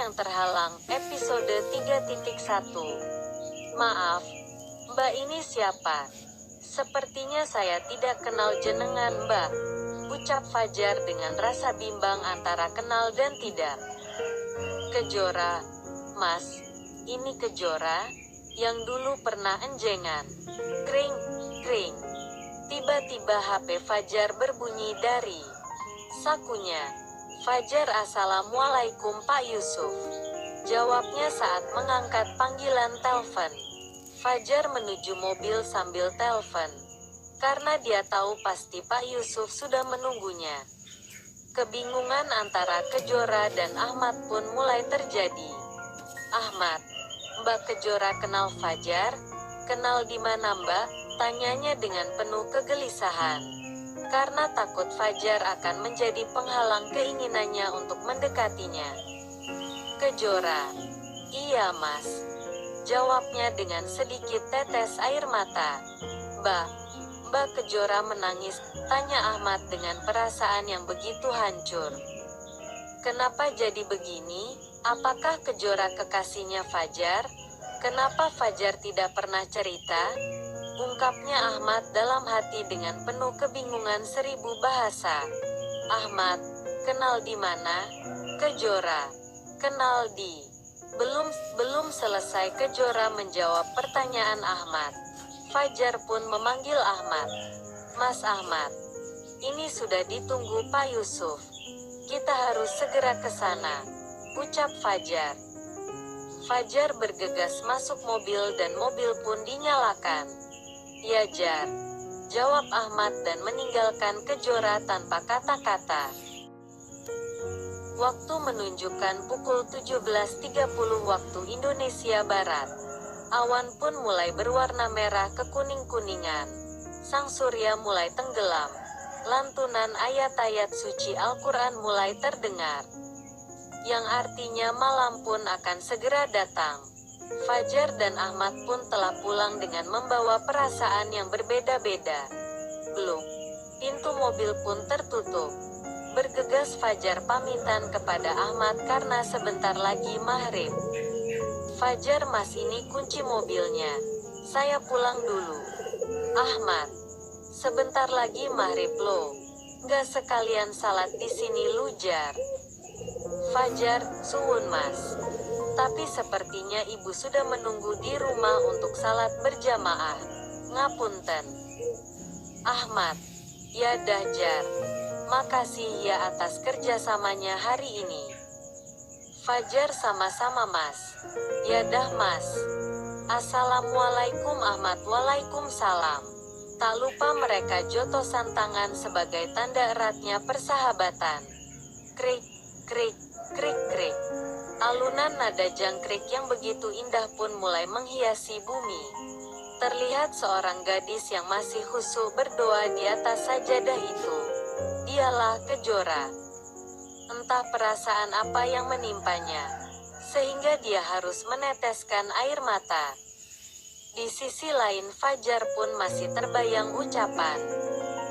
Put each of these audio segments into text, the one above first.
yang terhalang, episode 3.1. Maaf, Mbak, ini siapa? Sepertinya saya tidak kenal jenengan, Mbak, ucap Fajar dengan rasa bimbang antara kenal dan tidak. Kejora, Mas, ini Kejora, yang dulu pernah enjengan. Kring, kring. Tiba-tiba HP Fajar berbunyi dari sakunya. Fajar, "Assalamualaikum Pak Yusuf," jawabnya saat mengangkat panggilan telepon. Fajar menuju mobil sambil telepon, karena dia tahu pasti Pak Yusuf sudah menunggunya. Kebingungan antara Kejora dan Ahmad pun mulai terjadi. "Ahmad, Mbak Kejora kenal Fajar?" "Kenal di mana, Mbak?" tanyanya dengan penuh kegelisahan, karena takut Fajar akan menjadi penghalang keinginannya untuk mendekatinya. Kejora, "Iya, Mas," jawabnya dengan sedikit tetes air mata. Mbak Kejora menangis?" tanya Ahmad dengan perasaan yang begitu hancur. "Kenapa jadi begini? Apakah Kejora kekasihnya Fajar? Kenapa Fajar tidak pernah cerita?" ungkapnya Ahmad dalam hati dengan penuh kebingungan seribu bahasa. "Ahmad, kenal di mana?" Kejora, "Kenal di..." Belum selesai Kejora menjawab pertanyaan Ahmad, Fajar pun memanggil Ahmad. "Mas Ahmad, ini sudah ditunggu Pak Yusuf. Kita harus segera ke sana," ucap Fajar. Fajar bergegas masuk mobil dan mobil pun dinyalakan. "Ya, Jar," jawab Ahmad dan meninggalkan Kejora tanpa kata-kata. Waktu menunjukkan pukul 17.30 waktu Indonesia Barat. Awan pun mulai berwarna merah kekuning-kuningan. Sang surya mulai tenggelam. Lantunan ayat-ayat suci Al-Quran mulai terdengar, yang artinya malam pun akan segera datang. Fajar dan Ahmad pun telah pulang dengan membawa perasaan yang berbeda-beda. Belum, pintu mobil pun tertutup. Bergegas Fajar pamitan kepada Ahmad karena sebentar lagi maghrib. "Fajar, Mas, ini kunci mobilnya. Saya pulang dulu." "Ahmad, sebentar lagi maghrib loh. Nggak sekalian salat di sini lu, Jar?" "Fajar, suwun Mas. Tapi sepertinya ibu sudah menunggu di rumah untuk salat berjamaah. Ngapunten." Ahmad, "Ya dah, Jar. Makasih ya atas kerjasamanya hari ini." Fajar, "Sama-sama Mas." "Ya dah, Mas. Assalamualaikum." Ahmad, "Waalaikumsalam." Tak lupa mereka jotosan tangan sebagai tanda eratnya persahabatan. Krik, krik, krik, krik. Alunan nada jangkrik yang begitu indah pun mulai menghiasi bumi. Terlihat seorang gadis yang masih khusyuk berdoa di atas sajadah itu. Dialah Kejora. Entah perasaan apa yang menimpanya, sehingga dia harus meneteskan air mata. Di sisi lain Fajar pun masih terbayang ucapan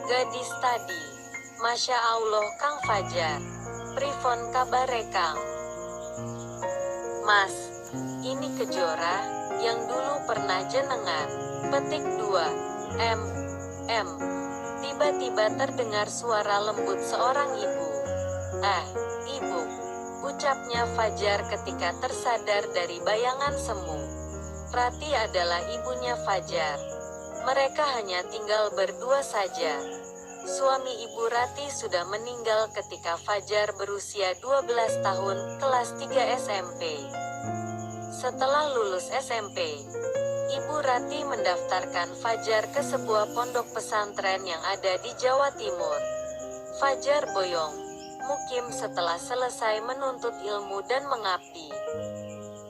gadis tadi. "Masya Allah Kang Fajar, privon kabare Kang?" "Mas, ini Kejora, yang dulu pernah jenengan." Petik 2. M. Tiba-tiba terdengar suara lembut seorang ibu. Ibu," ucapnya Fajar ketika tersadar dari bayangan semu. Rati adalah ibunya Fajar. Mereka hanya tinggal berdua saja. Suami Ibu Rati sudah meninggal ketika Fajar berusia 12 tahun, kelas 3 SMP. Setelah lulus SMP, Ibu Rati mendaftarkan Fajar ke sebuah pondok pesantren yang ada di Jawa Timur. Fajar boyong, mukim setelah selesai menuntut ilmu dan mengabdi.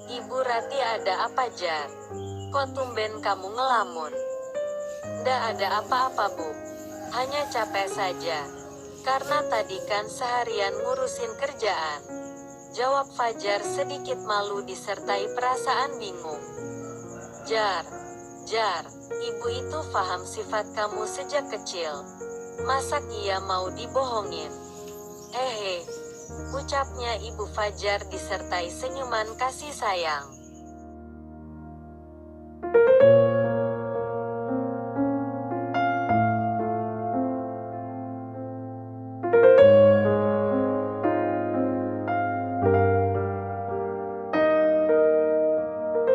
"Ibu Rati, ada apa, Jar? Kok tumben kamu ngelamun?" "Ndak ada apa-apa, Bu. Hanya capek saja. Karena tadi kan seharian ngurusin kerjaan," jawab Fajar sedikit malu disertai perasaan bingung. Jar, ibu itu paham sifat kamu sejak kecil. Masak ia mau dibohongin?" Ucapnya Ibu Fajar disertai senyuman kasih sayang.